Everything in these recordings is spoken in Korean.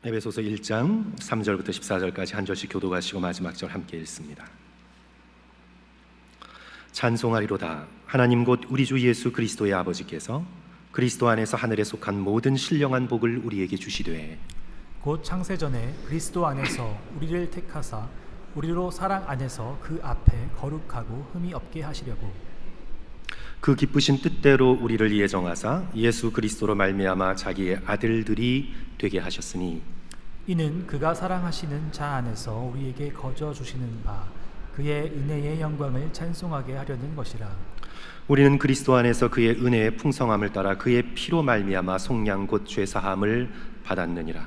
에베소서 1장 3절부터 14절까지 한 절씩 교독하시고 마지막 절 함께 읽습니다. 찬송하리로다. 하나님 곧 우리 주 예수 그리스도의 아버지께서 그리스도 안에서 하늘에 속한 모든 신령한 복을 우리에게 주시되 곧 창세전에 그리스도 안에서 우리를 택하사 우리로 사랑 안에서 그 앞에 거룩하고 흠이 없게 하시려고 그 기쁘신 뜻대로 우리를 예정하사 예수 그리스도로 말미암아 자기의 아들들이 되게 하셨으니 이는 그가 사랑하시는 자 안에서 우리에게 거저 주시는 바 그의 은혜의 영광을 찬송하게 하려는 것이라. 우리는 그리스도 안에서 그의 은혜의 풍성함을 따라 그의 피로 말미암아 속량 곧 죄사함을 받았느니라.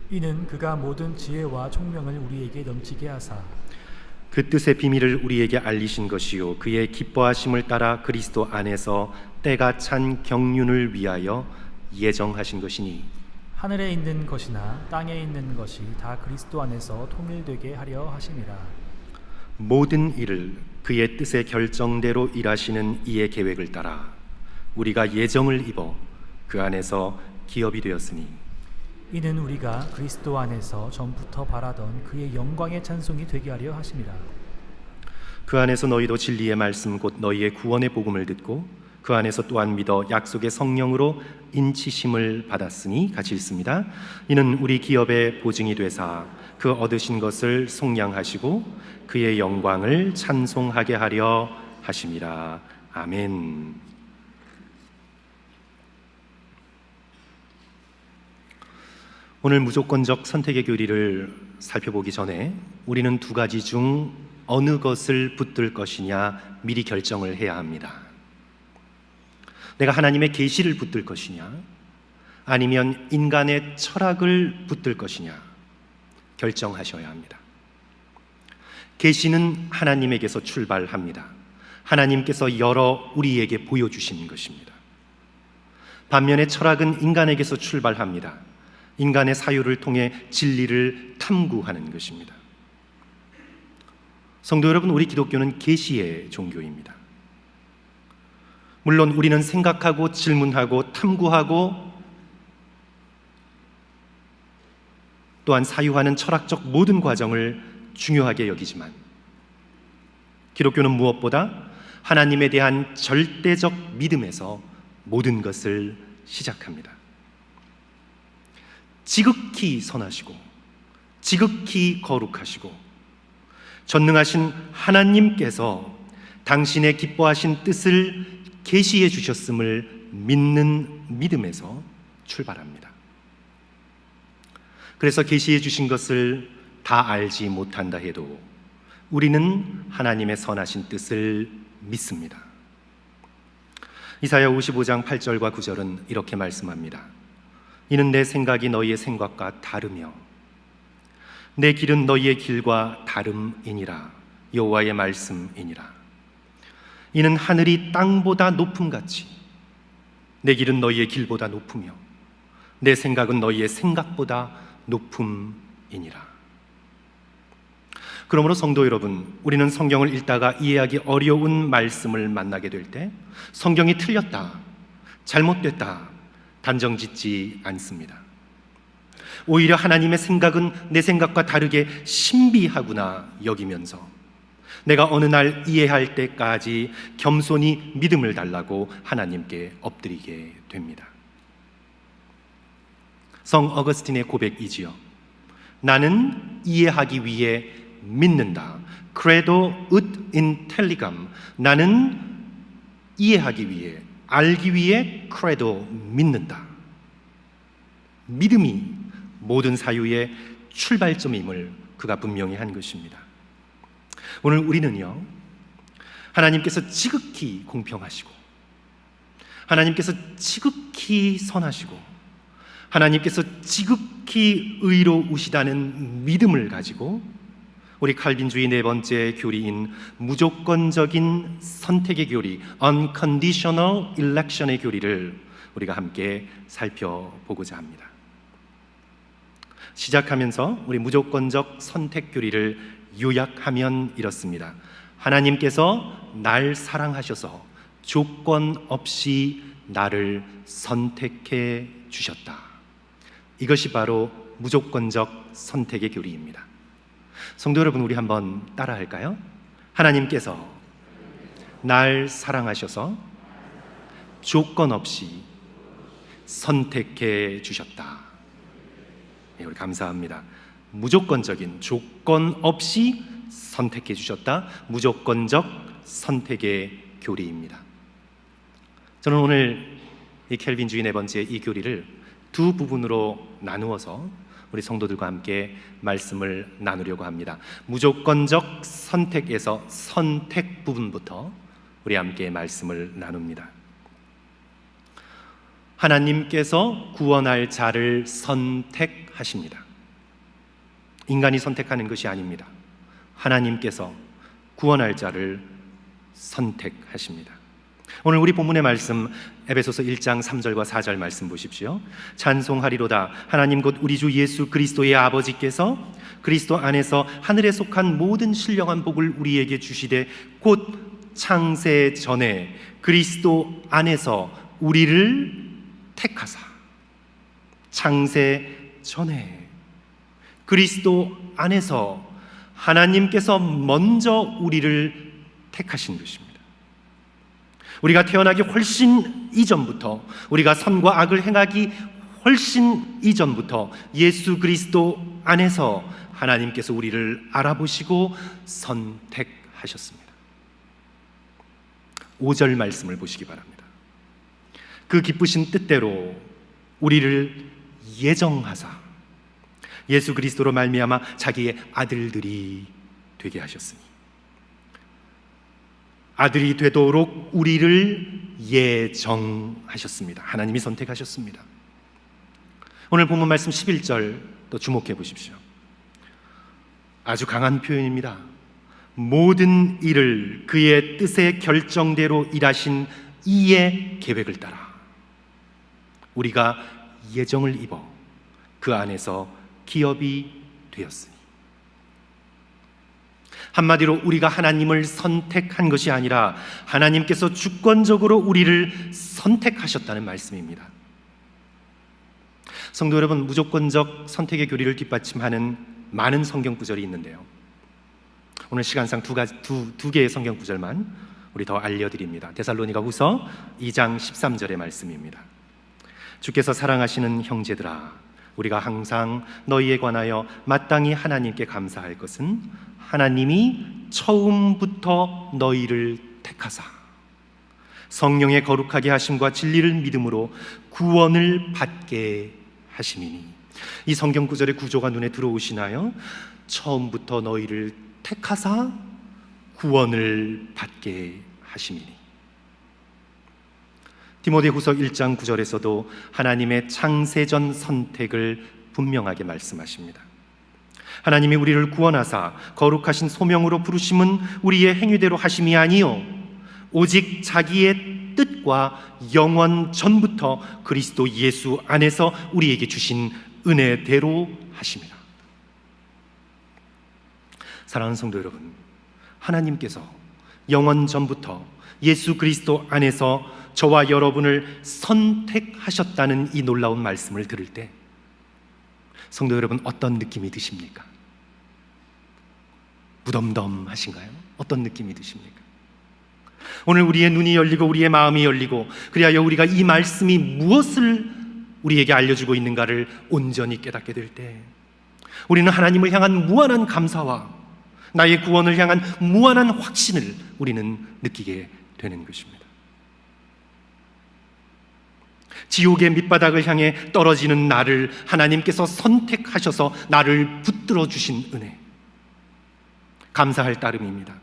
이는 그가 모든 지혜와 총명을 우리에게 넘치게 하사 그 뜻의 비밀을 우리에게 알리신 것이요 그의 기뻐하심을 따라 그리스도 안에서 때가 찬 경륜을 위하여 예정하신 것이니 하늘에 있는 것이나 땅에 있는 것이 다 그리스도 안에서 통일되게 하려 하심이라. 모든 일을 그의 뜻의 결정대로 일하시는 이의 계획을 따라 우리가 예정을 입어 그 안에서 기업이 되었으니 이는 우리가 그리스도 안에서 전부터 바라던 그의 영광의 찬송이 되게 하려 하심이라. 그 안에서 너희도 진리의 말씀 곧 너희의 구원의 복음을 듣고 그 안에서 또한 믿어 약속의 성령으로 인치심을 받았으니 같이 읽습니다. 이는 우리 기업의 보증이 되사 그 얻으신 것을 속량하시고 그의 영광을 찬송하게 하려 하심이라. 아멘. 오늘 무조건적 선택의 교리를 살펴보기 전에 우리는 두 가지 중 어느 것을 붙들 것이냐 미리 결정을 해야 합니다. 내가 하나님의 계시를 붙들 것이냐 아니면 인간의 철학을 붙들 것이냐 결정하셔야 합니다. 계시는 하나님에게서 출발합니다. 하나님께서 열어 우리에게 보여주신 것입니다. 반면에 철학은 인간에게서 출발합니다. 인간의 사유를 통해 진리를 탐구하는 것입니다. 성도 여러분, 우리 기독교는 계시의 종교입니다. 물론 우리는 생각하고 질문하고 탐구하고 또한 사유하는 철학적 모든 과정을 중요하게 여기지만 기독교는 무엇보다 하나님에 대한 절대적 믿음에서 모든 것을 시작합니다. 지극히 선하시고 지극히 거룩하시고 전능하신 하나님께서 당신의 기뻐하신 뜻을 계시해 주셨음을 믿는 믿음에서 출발합니다. 그래서 계시해 주신 것을 다 알지 못한다 해도 우리는 하나님의 선하신 뜻을 믿습니다. 이사야 55장 8절과 9절은 이렇게 말씀합니다. 이는 내 생각이 너희의 생각과 다르며 내 길은 너희의 길과 다름이니라. 여호와의 말씀이니라. 이는 하늘이 땅보다 높음같이 내 길은 너희의 길보다 높으며 내 생각은 너희의 생각보다 높음이니라. 그러므로 성도 여러분, 우리는 성경을 읽다가 이해하기 어려운 말씀을 만나게 될 때 성경이 틀렸다, 잘못됐다 단정짓지 않습니다. 오히려 하나님의 생각은 내 생각과 다르게 신비하구나 여기면서 내가 어느 날 이해할 때까지 겸손히 믿음을 달라고 하나님께 엎드리게 됩니다. 성 어거스틴의 고백이지요. 나는 이해하기 위해 믿는다. Credo ut intelligam. 나는 이해하기 위해, 알기 위해 credo 믿는다. 믿음이 모든 사유의 출발점임을 그가 분명히 한 것입니다. 오늘 우리는요, 하나님께서 지극히 공평하시고 하나님께서 지극히 선하시고 하나님께서 지극히 의로우시다는 믿음을 가지고 우리 칼빈주의 네 번째 교리인 무조건적인 선택의 교리, Unconditional Election의 교리를 우리가 함께 살펴보고자 합니다. 시작하면서 우리 무조건적 선택 교리를 요약하면 이렇습니다. 하나님께서 날 사랑하셔서 조건 없이 나를 선택해 주셨다. 이것이 바로 무조건적 선택의 교리입니다. 성도 여러분, 우리 한번 따라할까요? 하나님께서 날 사랑하셔서 조건 없이 선택해 주셨다. 네, 우리 감사합니다. 무조건적인, 조건 없이 선택해 주셨다. 무조건적 선택의 교리입니다. 저는 오늘 이 켈빈 주의 네 번째 이 교리를 두 부분으로 나누어서 우리 성도들과 함께 말씀을 나누려고 합니다. 무조건적 선택에서 선택 부분부터 우리 함께 말씀을 나눕니다. 하나님께서 구원할 자를 선택하십니다. 인간이 선택하는 것이 아닙니다. 하나님께서 구원할 자를 선택하십니다. 오늘 우리 본문의 말씀 에베소서 1장 3절과 4절 말씀 보십시오. 찬송하리로다 하나님 곧 우리 주 예수 그리스도의 아버지께서 그리스도 안에서 하늘에 속한 모든 신령한 복을 우리에게 주시되 곧 창세 전에 그리스도 안에서 우리를 택하사. 창세 전에 그리스도 안에서 하나님께서 먼저 우리를 택하신 것입니다. 우리가 태어나기 훨씬 이전부터, 우리가 선과 악을 행하기 훨씬 이전부터 예수 그리스도 안에서 하나님께서 우리를 알아보시고 선택하셨습니다. 5절 말씀을 보시기 바랍니다. 그 기쁘신 뜻대로 우리를 예정하사 예수 그리스도로 말미암아 자기의 아들들이 되게 하셨으니, 아들이 되도록 우리를 예정하셨습니다. 하나님이 선택하셨습니다. 오늘 본문 말씀 11절 또 주목해 보십시오. 아주 강한 표현입니다. 모든 일을 그의 뜻의 결정대로 일하신 이의 계획을 따라 우리가 예정을 입어 그 안에서 기업이 되었으니, 한마디로 우리가 하나님을 선택한 것이 아니라 하나님께서 주권적으로 우리를 선택하셨다는 말씀입니다. 성도 여러분, 무조건적 선택의 교리를 뒷받침하는 많은 성경 구절이 있는데요, 오늘 시간상 두 개의 성경 구절만 우리 더 알려드립니다. 데살로니가 후서 2장 13절의 말씀입니다. 주께서 사랑하시는 형제들아, 우리가 항상 너희에 관하여 마땅히 하나님께 감사할 것은 하나님이 처음부터 너희를 택하사 성령의 거룩하게 하심과 진리를 믿음으로 구원을 받게 하심이니. 이 성경 구절의 구조가 눈에 들어오시나요? 처음부터 너희를 택하사 구원을 받게 하심이니. 디모데후서 1장 9절에서도 하나님의 창세전 선택을 분명하게 말씀하십니다. 하나님이 우리를 구원하사 거룩하신 소명으로 부르심은 우리의 행위대로 하심이 아니요 오직 자기의 뜻과 영원 전부터 그리스도 예수 안에서 우리에게 주신 은혜대로 하심이라. 사랑하는 성도 여러분, 하나님께서 영원 전부터 예수 그리스도 안에서 저와 여러분을 선택하셨다는 이 놀라운 말씀을 들을 때 성도 여러분, 어떤 느낌이 드십니까? 무덤덤하신가요? 어떤 느낌이 드십니까? 오늘 우리의 눈이 열리고 우리의 마음이 열리고 그리하여 우리가 이 말씀이 무엇을 우리에게 알려주고 있는가를 온전히 깨닫게 될 때 우리는 하나님을 향한 무한한 감사와 나의 구원을 향한 무한한 확신을 우리는 느끼게 되는 것입니다. 지옥의 밑바닥을 향해 떨어지는 나를 하나님께서 선택하셔서 나를 붙들어 주신 은혜, 감사할 따름입니다.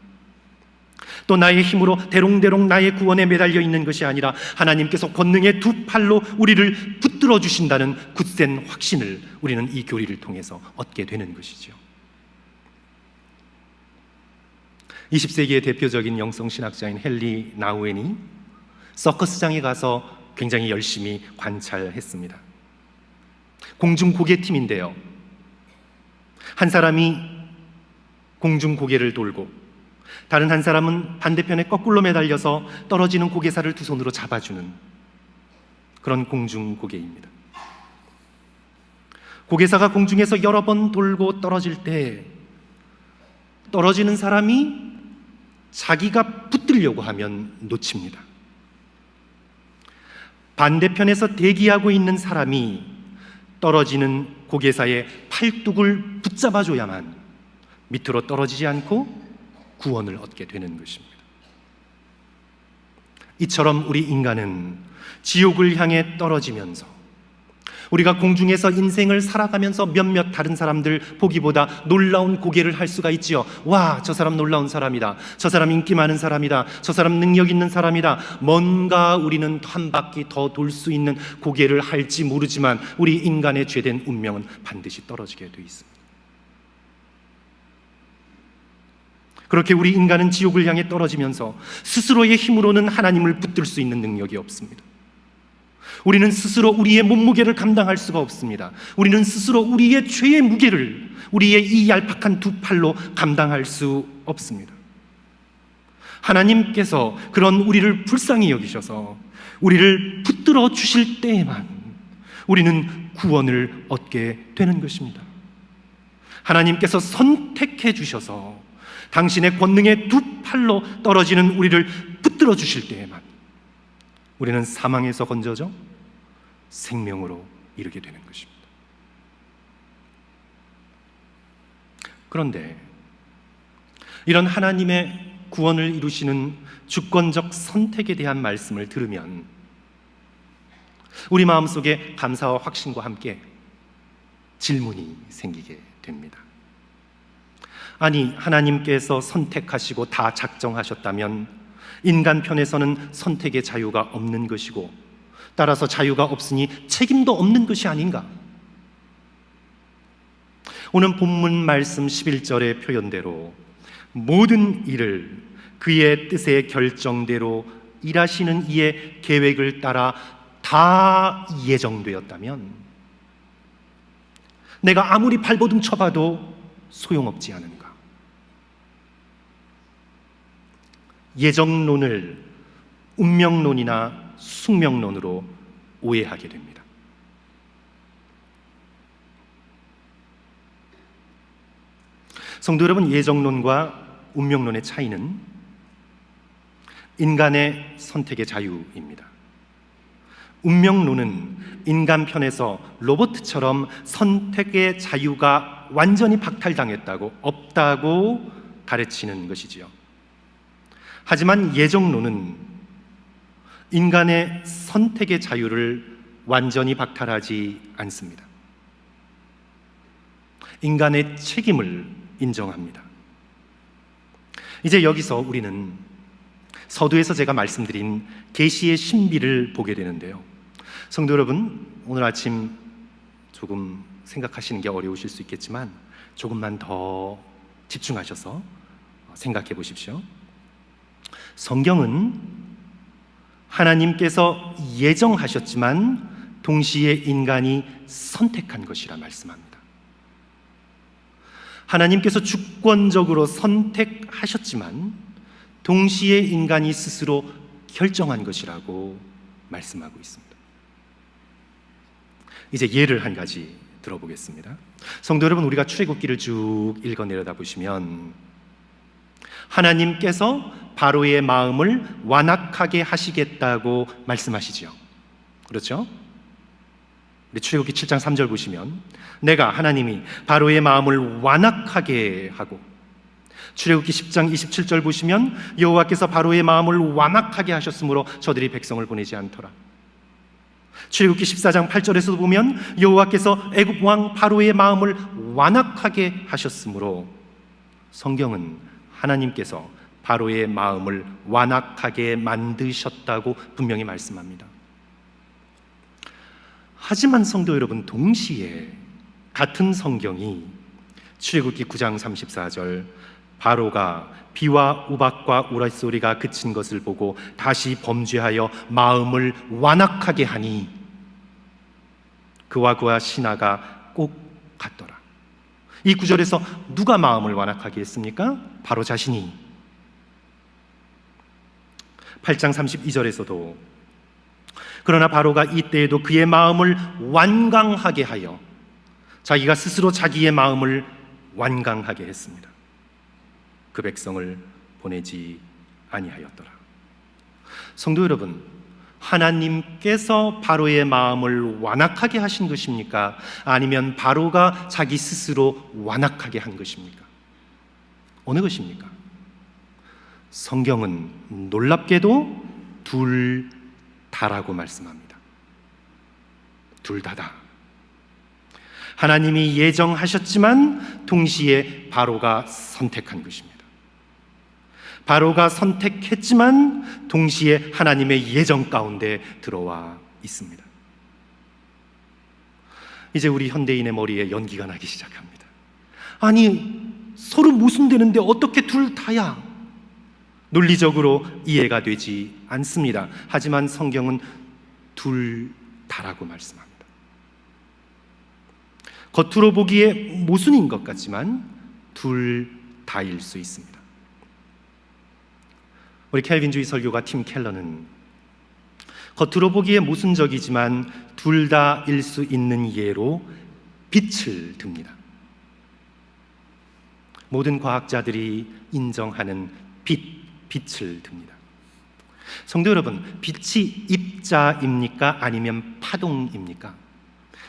또 나의 힘으로 대롱대롱 나의 구원에 매달려 있는 것이 아니라 하나님께서 권능의 두 팔로 우리를 붙들어 주신다는 굳센 확신을 우리는 이 교리를 통해서 얻게 되는 것이죠. 20세기의 대표적인 영성신학자인 헨리 나우엔이 서커스장에 가서 굉장히 열심히 관찰했습니다. 공중고개팀인데요, 한 사람이 공중고개를 돌고 다른 한 사람은 반대편에 거꾸로 매달려서 떨어지는 고개살을 두 손으로 잡아주는 그런 공중고개입니다. 고개사가 공중에서 여러 번 돌고 떨어질 때 떨어지는 사람이 자기가 붙들려고 하면 놓칩니다. 반대편에서 대기하고 있는 사람이 떨어지는 고개사의 팔뚝을 붙잡아줘야만 밑으로 떨어지지 않고 구원을 얻게 되는 것입니다. 이처럼 우리 인간은 지옥을 향해 떨어지면서 우리가 공중에서 인생을 살아가면서 몇몇 다른 사람들 보기보다 놀라운 고개를 할 수가 있지요. 와, 저 사람 놀라운 사람이다. 저 사람 인기 많은 사람이다. 저 사람 능력 있는 사람이다. 뭔가 우리는 한 바퀴 더 돌 수 있는 고개를 할지 모르지만 우리 인간의 죄된 운명은 반드시 떨어지게 돼 있습니다. 그렇게 우리 인간은 지옥을 향해 떨어지면서 스스로의 힘으로는 하나님을 붙들 수 있는 능력이 없습니다. 우리는 스스로 우리의 몸무게를 감당할 수가 없습니다. 우리는 스스로 우리의 죄의 무게를 우리의 이 얄팍한 두 팔로 감당할 수 없습니다. 하나님께서 그런 우리를 불쌍히 여기셔서 우리를 붙들어 주실 때에만 우리는 구원을 얻게 되는 것입니다. 하나님께서 선택해 주셔서 당신의 권능의 두 팔로 떨어지는 우리를 붙들어 주실 때에만 우리는 사망에서 건져져 생명으로 이르게 되는 것입니다. 그런데 이런 하나님의 구원을 이루시는 주권적 선택에 대한 말씀을 들으면 우리 마음속에 감사와 확신과 함께 질문이 생기게 됩니다. 아니, 하나님께서 선택하시고 다 작정하셨다면 인간 편에서는 선택의 자유가 없는 것이고 따라서 자유가 없으니 책임도 없는 것이 아닌가? 오늘 본문 말씀 11절의 표현대로 모든 일을 그의 뜻의 결정대로 일하시는 이의 계획을 따라 다 예정되었다면 내가 아무리 발버둥 쳐봐도 소용없지 않은가? 예정론을 운명론이나 숙명론으로 오해하게 됩니다. 성도 여러분, 예정론과 운명론의 차이는 인간의 선택의 자유입니다. 운명론은 인간 편에서 로봇처럼 선택의 자유가 완전히 박탈당했다고, 없다고 가르치는 것이지요. 하지만 예정론은 인간의 선택의 자유를 완전히 박탈하지 않습니다. 인간의 책임을 인정합니다. 이제 여기서 우리는 서두에서 제가 말씀드린 계시의 신비를 보게 되는데요. 성도 여러분, 오늘 아침 조금 생각하시는 게 어려우실 수 있겠지만 조금만 더 집중하셔서 생각해 보십시오. 성경은 하나님께서 예정하셨지만 동시에 인간이 선택한 것이라 말씀합니다. 하나님께서 주권적으로 선택하셨지만 동시에 인간이 스스로 결정한 것이라고 말씀하고 있습니다. 이제 예를 한 가지 들어보겠습니다. 성도 여러분, 우리가 출애굽기를 쭉 읽어 내려다 보시면 하나님께서 바로의 마음을 완악하게 하시겠다고 말씀하시죠. 그렇죠? 우리 출애굽기 7장 3절 보시면 내가 하나님이 바로의 마음을 완악하게 하고, 출애굽기 10장 27절 보시면 여호와께서 바로의 마음을 완악하게 하셨으므로 저들이 백성을 보내지 않더라. 출애굽기 14장 8절에서도 보면 여호와께서 애굽 왕 바로의 마음을 완악하게 하셨으므로 성경은 하나님께서 바로의 마음을 완악하게 만드셨다고 분명히 말씀합니다. 하지만 성도 여러분, 동시에 같은 성경이 출애굽기 9장 34절 바로가 비와 우박과 우라소리가 그친 것을 보고 다시 범죄하여 마음을 완악하게 하니 그와 그와 신하가 꼭 같더라. 이 구절에서 누가 마음을 완악하게 했습니까? 바로 자신이. 8장 32절에서도 그러나 바로가 이때에도 그의 마음을 완강하게 하여 자기가 스스로 자기의 마음을 완강하게 했습니다. 그 백성을 보내지 아니하였더라. 성도 여러분, 하나님께서 바로의 마음을 완악하게 하신 것입니까? 아니면 바로가 자기 스스로 완악하게 한 것입니까? 어느 것입니까? 성경은 놀랍게도 둘 다라고 말씀합니다. 둘 다다. 하나님이 예정하셨지만 동시에 바로가 선택한 것입니다. 바로가 선택했지만 동시에 하나님의 예정 가운데 들어와 있습니다. 이제 우리 현대인의 머리에 연기가 나기 시작합니다. 아니, 서로 모순되는데 어떻게 둘 다야? 논리적으로 이해가 되지 않습니다. 하지만 성경은 둘 다라고 말씀합니다. 겉으로 보기에 모순인 것 같지만 둘 다일 수 있습니다. 우리 켈빈주의 설교가 팀 켈러는 겉으로 보기에 모순적이지만 둘 다일 수 있는 예로 빛을 듭니다. 모든 과학자들이 인정하는 빛을 듭니다. 성도 여러분, 빛이 입자입니까? 아니면 파동입니까?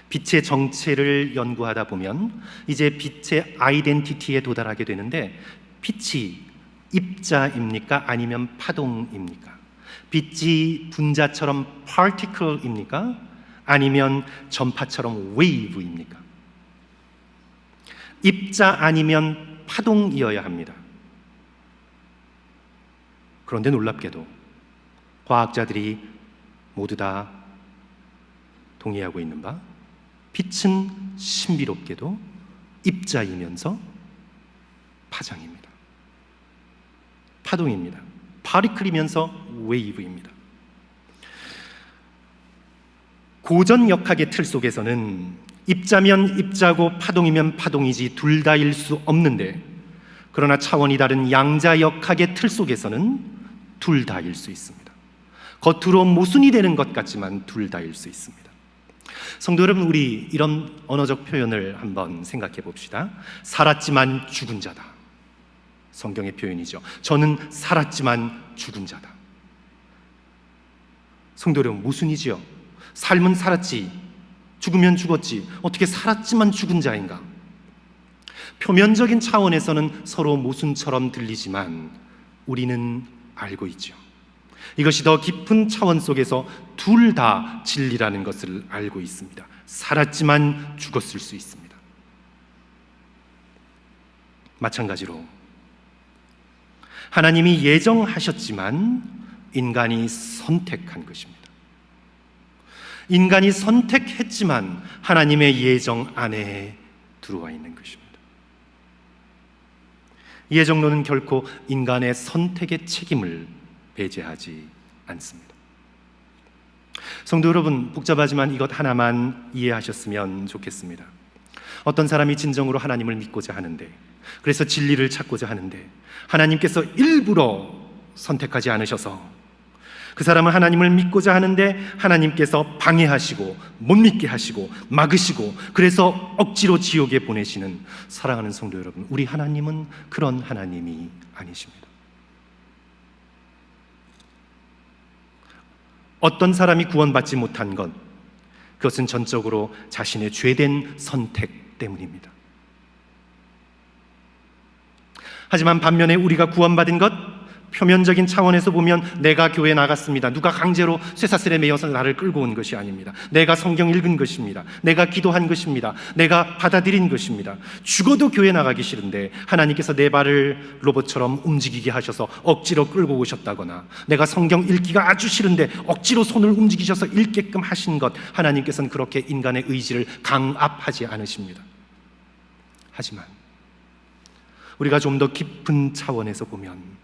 빛의 정체를 연구하다 보면 이제 빛의 아이덴티티에 도달하게 되는데, 빛이 입자입니까? 아니면 파동입니까? 빛이 분자처럼 particle입니까? 아니면 전파처럼 wave입니까? 입자 아니면 파동이어야 합니다. 그런데 놀랍게도 과학자들이 모두 다 동의하고 있는 바, 빛은 신비롭게도 입자이면서 파장입니다. 파동입니다. 파리클이면서 웨이브입니다. 고전역학의 틀 속에서는 입자면 입자고 파동이면 파동이지 둘 다일 수 없는데, 그러나 차원이 다른 양자역학의 틀 속에서는 둘 다일 수 있습니다. 겉으로 모순이 되는 것 같지만 둘 다일 수 있습니다. 성도 여러분, 우리 이런 언어적 표현을 한번 생각해 봅시다. 살았지만 죽은 자다. 성경의 표현이죠. 저는 살았지만 죽은 자다. 성도 여러분, 모순이지요. 삶은 살았지, 죽으면 죽었지, 어떻게 살았지만 죽은 자인가? 표면적인 차원에서는 서로 모순처럼 들리지만 우리는 알고 있죠. 이것이 더 깊은 차원 속에서 둘 다 진리라는 것을 알고 있습니다. 살았지만 죽었을 수 있습니다. 마찬가지로 하나님이 예정하셨지만 인간이 선택한 것입니다. 인간이 선택했지만 하나님의 예정 안에 들어와 있는 것입니다. 예정론은 결코 인간의 선택의 책임을 배제하지 않습니다. 성도 여러분, 복잡하지만 이것 하나만 이해하셨으면 좋겠습니다. 어떤 사람이 진정으로 하나님을 믿고자 하는데, 그래서 진리를 찾고자 하는데 하나님께서 일부러 선택하지 않으셔서 그 사람은 하나님을 믿고자 하는데 하나님께서 방해하시고 못 믿게 하시고 막으시고, 그래서 억지로 지옥에 보내시는, 사랑하는 성도 여러분, 우리 하나님은 그런 하나님이 아니십니다. 어떤 사람이 구원받지 못한 것, 그것은 전적으로 자신의 죄된 선택 때문입니다. 하지만 반면에 우리가 구원받은 것, 표면적인 차원에서 보면 내가 교회 나갔습니다. 누가 강제로 쇠사슬에 매여서 나를 끌고 온 것이 아닙니다. 내가 성경 읽은 것입니다. 내가 기도한 것입니다. 내가 받아들인 것입니다. 죽어도 교회 나가기 싫은데 하나님께서 내 발을 로봇처럼 움직이게 하셔서 억지로 끌고 오셨다거나, 내가 성경 읽기가 아주 싫은데 억지로 손을 움직이셔서 읽게끔 하신 것, 하나님께서는 그렇게 인간의 의지를 강압하지 않으십니다. 하지만 우리가 좀 더 깊은 차원에서 보면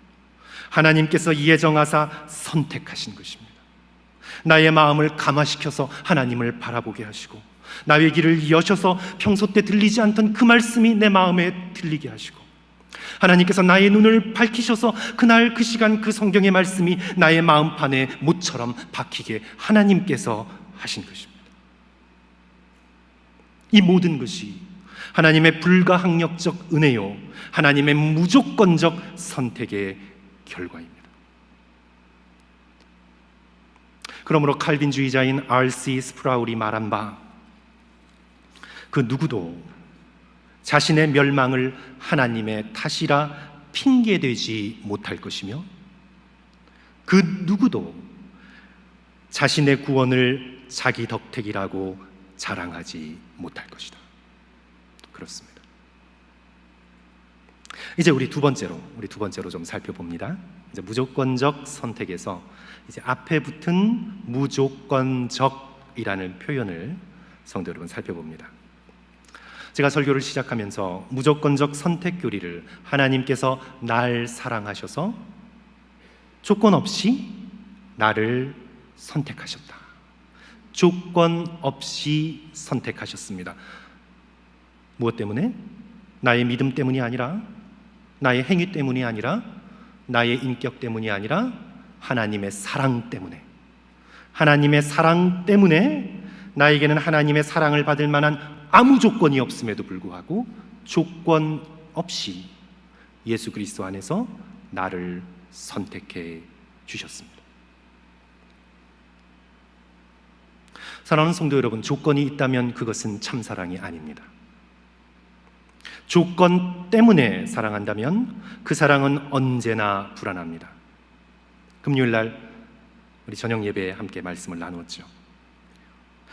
하나님께서 예정하사 선택하신 것입니다. 나의 마음을 감화시켜서 하나님을 바라보게 하시고, 나의 길을 여셔서 평소 때 들리지 않던 그 말씀이 내 마음에 들리게 하시고, 하나님께서 나의 눈을 밝히셔서 그날 그 시간 그 성경의 말씀이 나의 마음판에 못처럼 박히게 하나님께서 하신 것입니다. 이 모든 것이 하나님의 불가항력적 은혜요, 하나님의 무조건적 선택의 결과입니다. 그러므로 칼빈주의자인 R.C. 스프라울이 말한 바, 그 누구도 자신의 멸망을 하나님의 탓이라 핑계대지 못할 것이며, 그 누구도 자신의 구원을 자기 덕택이라고 자랑하지 못할 것이다. 그렇습니다. 이제 우리 두 번째로 좀 살펴봅니다. 이제 무조건적 선택에서 이제 앞에 붙은 무조건적이라는 표현을 성도 여러분 살펴봅니다. 제가 설교를 시작하면서 무조건적 선택 교리를 하나님께서 날 사랑하셔서 조건 없이 나를 선택하셨다. 조건 없이 선택하셨습니다. 무엇 때문에? 나의 믿음 때문이 아니라, 나의 행위 때문이 아니라, 나의 인격 때문이 아니라 하나님의 사랑 때문에, 하나님의 사랑 때문에 나에게는 하나님의 사랑을 받을 만한 아무 조건이 없음에도 불구하고 조건 없이 예수 그리스도 안에서 나를 선택해 주셨습니다. 사랑하는 성도 여러분, 조건이 있다면 그것은 참사랑이 아닙니다. 조건 때문에 사랑한다면 그 사랑은 언제나 불안합니다. 금요일날 우리 저녁 예배에 함께 말씀을 나누었죠.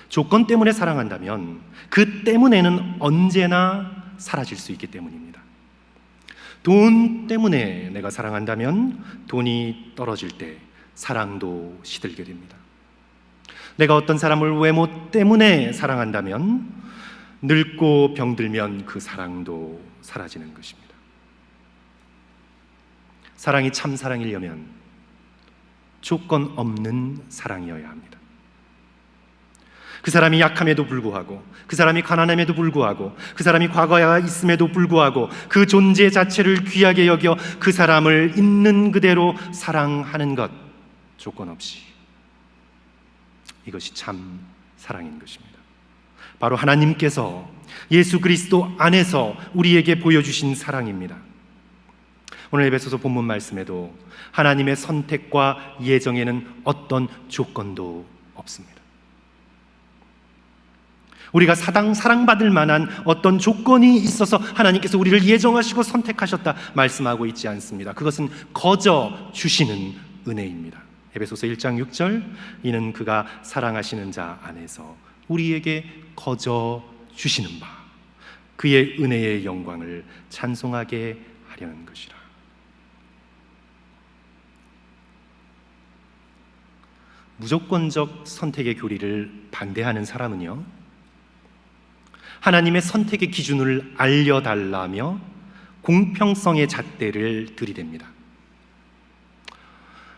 조건 때문에 사랑한다면 그 때문에는 언제나 사라질 수 있기 때문입니다. 돈 때문에 내가 사랑한다면 돈이 떨어질 때 사랑도 시들게 됩니다. 내가 어떤 사람을 외모 때문에 사랑한다면 늙고 병들면 그 사랑도 사라지는 것입니다. 사랑이 참 사랑이려면 조건 없는 사랑이어야 합니다. 그 사람이 약함에도 불구하고, 그 사람이 가난함에도 불구하고, 그 사람이 과거에 있음에도 불구하고 그 존재 자체를 귀하게 여겨 그 사람을 있는 그대로 사랑하는 것, 조건 없이, 이것이 참 사랑인 것입니다. 바로 하나님께서 예수 그리스도 안에서 우리에게 보여주신 사랑입니다. 오늘 에베소서 본문 말씀에도 하나님의 선택과 예정에는 어떤 조건도 없습니다. 우리가 사랑받을 만한 어떤 조건이 있어서 하나님께서 우리를 예정하시고 선택하셨다 말씀하고 있지 않습니다. 그것은 거저 주시는 은혜입니다. 에베소서 1장 6절, 이는 그가 사랑하시는 자 안에서 우리에게 거저 주시는 바 그의 은혜의 영광을 찬송하게 하려는 것이라. 무조건적 선택의 교리를 반대하는 사람은요, 하나님의 선택의 기준을 알려달라며 공평성의 잣대를 들이댑니다.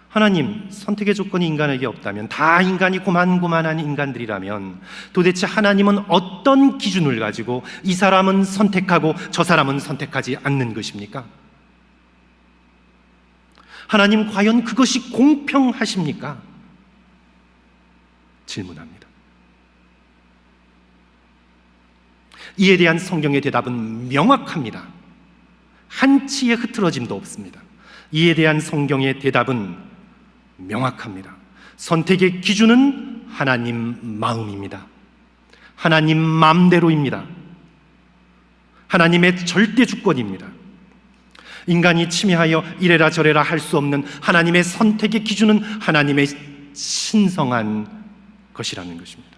하나님, 선택의 조건이 인간에게 없다면, 다 인간이 고만고만한 인간들이라면 도대체 하나님은 어떤 기준을 가지고 이 사람은 선택하고 저 사람은 선택하지 않는 것입니까? 하나님, 과연 그것이 공평하십니까? 질문합니다. 이에 대한 성경의 대답은 명확합니다. 한치의 흐트러짐도 없습니다. 이에 대한 성경의 대답은 명확합니다. 선택의 기준은 하나님 마음입니다. 하나님 마음대로입니다. 하나님의 절대 주권입니다. 인간이 침해하여 이래라 저래라 할 수 없는 하나님의 선택의 기준은 하나님의 신성한 것이라는 것입니다.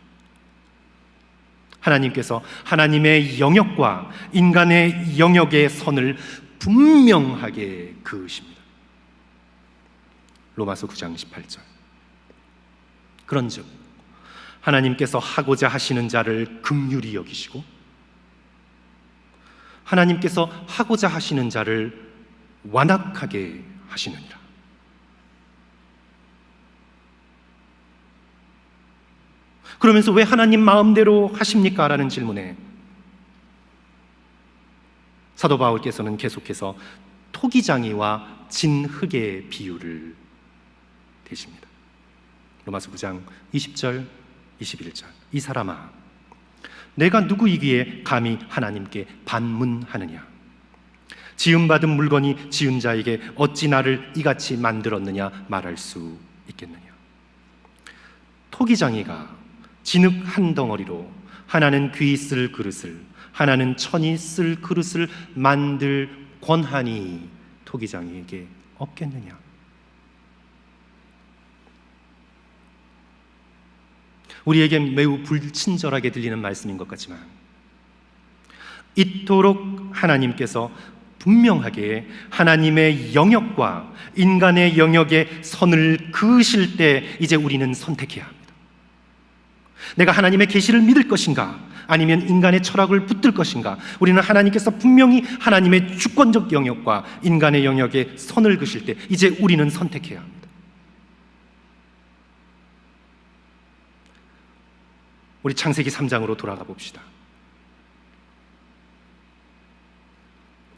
하나님께서 하나님의 영역과 인간의 영역의 선을 분명하게 그으십니다. 로마서 9장 18절. 그런즉 하나님께서 하고자 하시는 자를 긍휼히 여기시고 하나님께서 하고자 하시는 자를 완악하게 하시느니라. 그러면서 왜 하나님 마음대로 하십니까? 라는 질문에 사도 바울께서는 계속해서 토기장이와 진흙의 비유를 대십니다. 로마서 9장 20절, 21절. 이 사람아, 내가 누구이기에 감히 하나님께 반문하느냐? 지음받은 물건이 지은 자에게 어찌 나를 이같이 만들었느냐 말할 수 있겠느냐? 토기장이가 진흙 한 덩어리로 하나는 귀 쓸 그릇을, 하나는 천이 쓸 그릇을 만들 권한이 토기장이에게 없겠느냐? 우리에게 매우 불친절하게 들리는 말씀인 것 같지만 이토록 하나님께서 분명하게 하나님의 영역과 인간의 영역의 선을 그으실 때 이제 우리는 선택해야 합니다. 내가 하나님의 계시를 믿을 것인가, 아니면 인간의 철학을 붙들 것인가? 우리는 하나님께서 분명히 하나님의 주권적 영역과 인간의 영역에 선을 그으실 때 이제 우리는 선택해야 합니다. 우리 창세기 3장으로 돌아가 봅시다.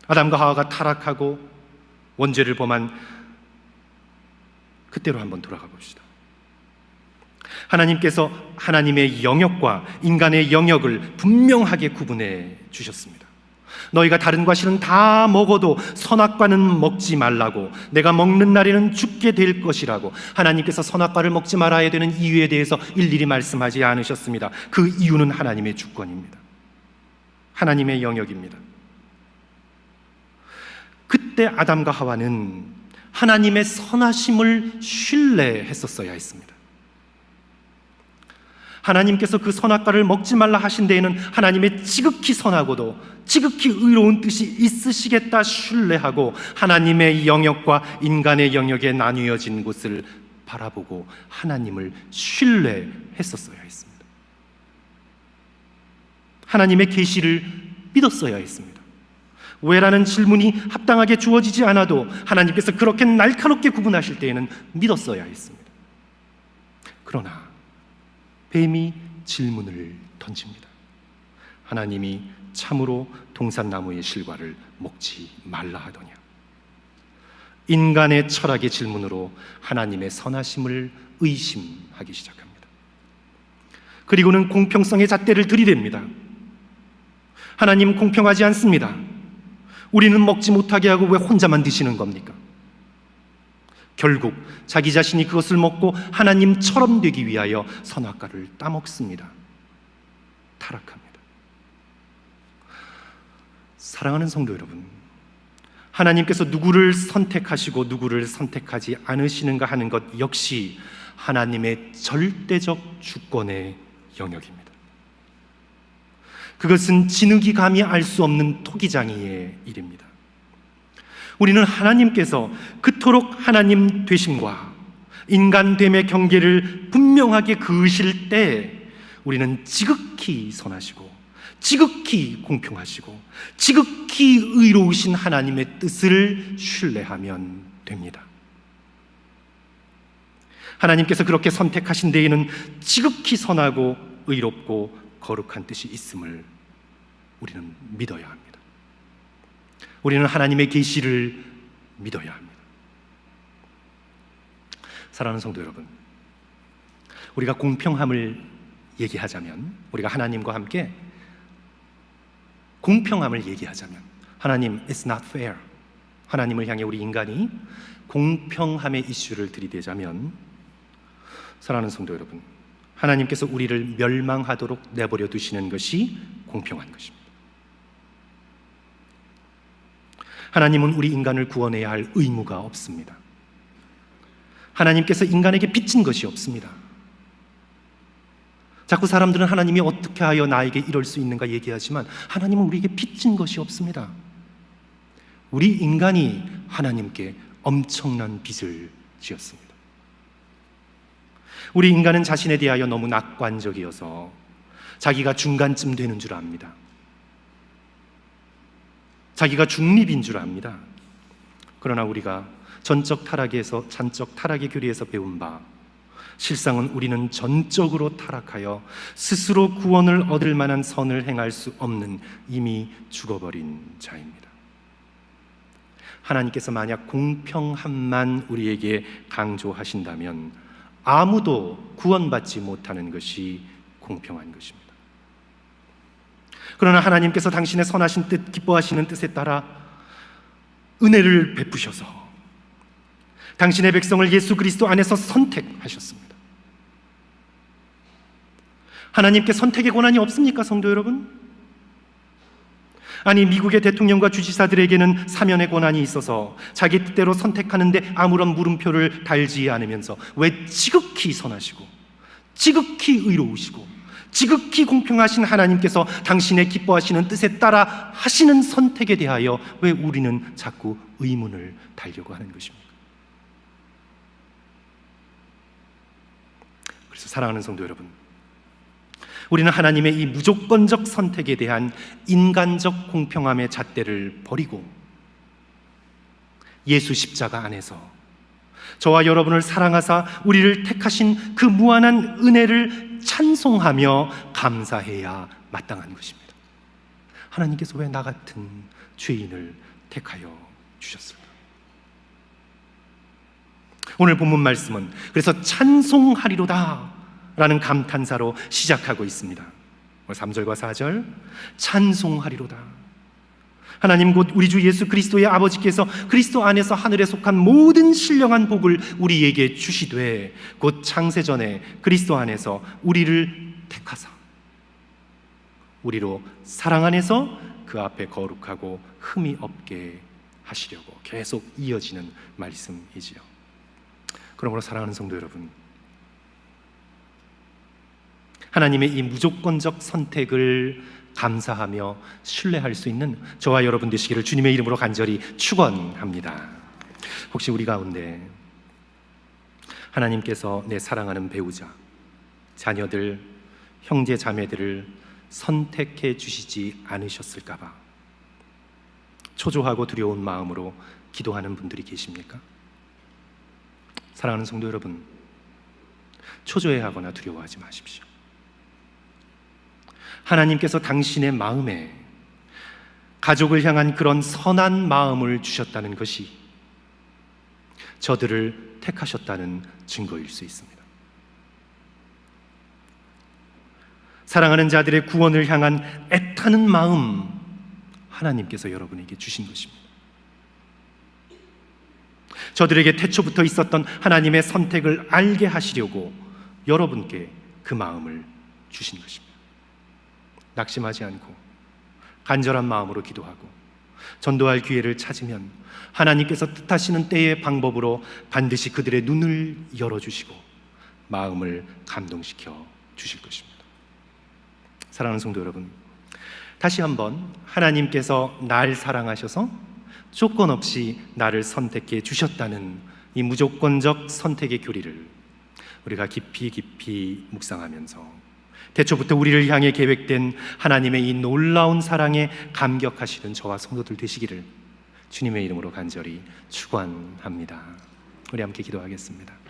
아담과 하와가 타락하고 원죄를 범한 그때로 한번 돌아가 봅시다. 하나님께서 하나님의 영역과 인간의 영역을 분명하게 구분해 주셨습니다. 너희가 다른 과실은 다 먹어도 선악과는 먹지 말라고, 내가 먹는 날에는 죽게 될 것이라고. 하나님께서 선악과를 먹지 말아야 되는 이유에 대해서 일일이 말씀하지 않으셨습니다. 그 이유는 하나님의 주권입니다. 하나님의 영역입니다. 그때 아담과 하와는 하나님의 선하심을 신뢰했었어야 했습니다. 하나님께서 그 선악과를 먹지 말라 하신 데에는 하나님의 지극히 선하고도 지극히 의로운 뜻이 있으시겠다 신뢰하고 하나님의 영역과 인간의 영역에 나뉘어진 곳을 바라보고 하나님을 신뢰했었어야 했습니다. 하나님의 계시를 믿었어야 했습니다. 왜라는 질문이 합당하게 주어지지 않아도 하나님께서 그렇게 날카롭게 구분하실 때에는 믿었어야 했습니다. 그러나 뱀이 질문을 던집니다. 하나님이 참으로 동산나무의 실과를 먹지 말라 하더냐? 인간의 철학의 질문으로 하나님의 선하심을 의심하기 시작합니다. 그리고는 공평성의 잣대를 들이댑니다. 하나님 공평하지 않습니다. 우리는 먹지 못하게 하고 왜 혼자만 드시는 겁니까? 결국 자기 자신이 그것을 먹고 하나님처럼 되기 위하여 선악과를 따먹습니다. 타락합니다. 사랑하는 성도 여러분, 하나님께서 누구를 선택하시고 누구를 선택하지 않으시는가 하는 것 역시 하나님의 절대적 주권의 영역입니다. 그것은 진흙이 감히 알 수 없는 토기장이의 일입니다. 우리는 하나님께서 그토록 하나님 되심과 인간됨의 경계를 분명하게 그으실 때 우리는 지극히 선하시고 지극히 공평하시고 지극히 의로우신 하나님의 뜻을 신뢰하면 됩니다. 하나님께서 그렇게 선택하신 데에는 지극히 선하고 의롭고 거룩한 뜻이 있음을 우리는 믿어야 합니다. 우리는 하나님의 계시를 믿어야 합니다. 사랑하는 성도 여러분, 우리가 공평함을 얘기하자면, 우리가 하나님과 함께 공평함을 얘기하자면, 하나님, it's not fair. 하나님을 향해 우리 인간이 공평함의 이슈를 들이대자면, 사랑하는 성도 여러분, 하나님께서 우리를 멸망하도록 내버려 두시는 것이 공평한 것입니다. 하나님은 우리 인간을 구원해야 할 의무가 없습니다. 하나님께서 인간에게 빚진 것이 없습니다. 자꾸 사람들은 하나님이 어떻게 하여 나에게 이럴 수 있는가 얘기하지만 하나님은 우리에게 빚진 것이 없습니다. 우리 인간이 하나님께 엄청난 빚을 지었습니다. 우리 인간은 자신에 대하여 너무 낙관적이어서 자기가 중간쯤 되는 줄 압니다. 자기가 중립인 줄 압니다. 그러나 우리가 전적 타락에서 잔적 타락의 교리에서 배운 바, 실상은 우리는 전적으로 타락하여 스스로 구원을 얻을 만한 선을 행할 수 없는 이미 죽어버린 자입니다. 하나님께서 만약 공평함만 우리에게 강조하신다면 아무도 구원받지 못하는 것이 공평한 것입니다. 그러나 하나님께서 당신의 선하신 뜻, 기뻐하시는 뜻에 따라 은혜를 베푸셔서 당신의 백성을 예수 그리스도 안에서 선택하셨습니다. 하나님께 선택의 권한이 없습니까, 성도 여러분? 아니, 미국의 대통령과 주지사들에게는 사면의 권한이 있어서 자기 뜻대로 선택하는데 아무런 물음표를 달지 않으면서 왜 지극히 선하시고 지극히 의로우시고 지극히 공평하신 하나님께서 당신의 기뻐하시는 뜻에 따라 하시는 선택에 대하여 왜 우리는 자꾸 의문을 달려고 하는 것입니까? 그래서 사랑하는 성도 여러분, 우리는 하나님의 이 무조건적 선택에 대한 인간적 공평함의 잣대를 버리고 예수 십자가 안에서 저와 여러분을 사랑하사 우리를 택하신 그 무한한 은혜를 찬송하며 감사해야 마땅한 것입니다. 하나님께서 왜 나 같은 죄인을 택하여 주셨을까? 오늘 본문 말씀은 그래서 찬송하리로다 라는 감탄사로 시작하고 있습니다. 3절과 4절, 찬송하리로다. 하나님 곧 우리 주 예수 그리스도의 아버지께서 그리스도 안에서 하늘에 속한 모든 신령한 복을 우리에게 주시되 곧 창세전에 그리스도 안에서 우리를 택하사 우리로 사랑 안에서 그 앞에 거룩하고 흠이 없게 하시려고 계속 이어지는 말씀이지요. 그러므로 사랑하는 성도 여러분, 하나님의 이 무조건적 선택을 감사하며 신뢰할 수 있는 저와 여러분 되시기를 주님의 이름으로 간절히 축원합니다. 혹시 우리 가운데 하나님께서 내 사랑하는 배우자, 자녀들, 형제 자매들을 선택해 주시지 않으셨을까 봐 초조하고 두려운 마음으로 기도하는 분들이 계십니까? 사랑하는 성도 여러분, 초조해하거나 두려워하지 마십시오. 하나님께서 당신의 마음에 가족을 향한 그런 선한 마음을 주셨다는 것이 저들을 택하셨다는 증거일 수 있습니다. 사랑하는 자들의 구원을 향한 애타는 마음, 하나님께서 여러분에게 주신 것입니다. 저들에게 태초부터 있었던 하나님의 선택을 알게 하시려고 여러분께 그 마음을 주신 것입니다. 낙심하지 않고 간절한 마음으로 기도하고 전도할 기회를 찾으면 하나님께서 뜻하시는 때의 방법으로 반드시 그들의 눈을 열어주시고 마음을 감동시켜 주실 것입니다. 사랑하는 성도 여러분, 다시 한번 하나님께서 날 사랑하셔서 조건 없이 나를 선택해 주셨다는 이 무조건적 선택의 교리를 우리가 깊이 묵상하면서 태초부터 우리를 향해 계획된 하나님의 이 놀라운 사랑에 감격하시는 저와 성도들 되시기를 주님의 이름으로 간절히 축원합니다. 우리 함께 기도하겠습니다.